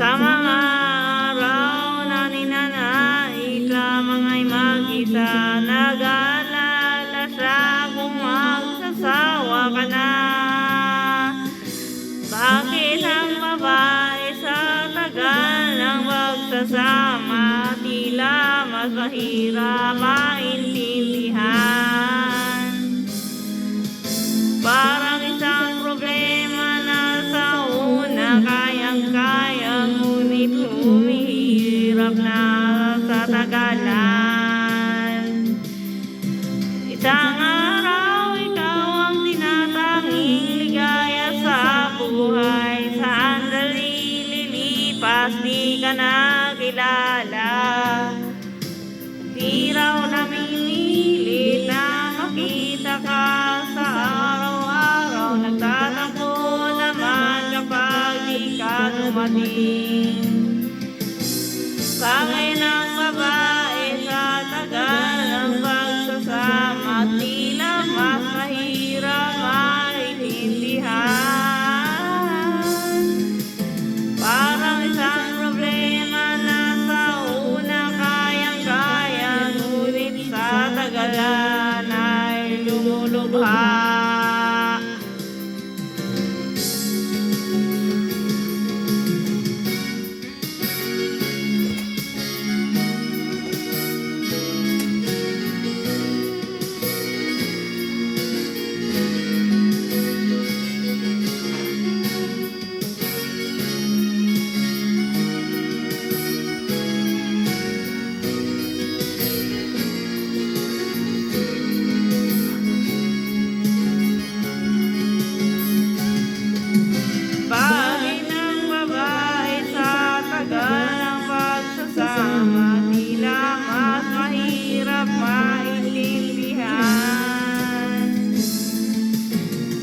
Sa mga araw na ninanais lamang ay mag-isa, nag-aalala siya kung magsasawa ka na. Bakit ang babae sa tagal ng pagsasama tila mas mahirap maintindihan? Parang isang problema na sa una kayang-kaya, ngunit humihirap na sa tagalan. Isang araw ikaw ang tinatanging ligaya sa buhay, sandali lilipas di ka na kilala. Di raw namimilit na makita ka sa araw-araw, nagtatampo naman kapag di ka dumating. Bagay ng babae sa tagal ng pagsasama, tila mas mahirap maintindihan. Parang isang problema na sa una kayang-kaya, ngunit sa tagalan ay lumulubha. Bagay ng babae sa tagal ng pagsasama, tila mas mahirap maintindihan.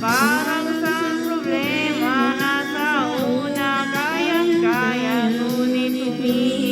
Parang isang problema na sa una kayang-kaya, ngunit humihirap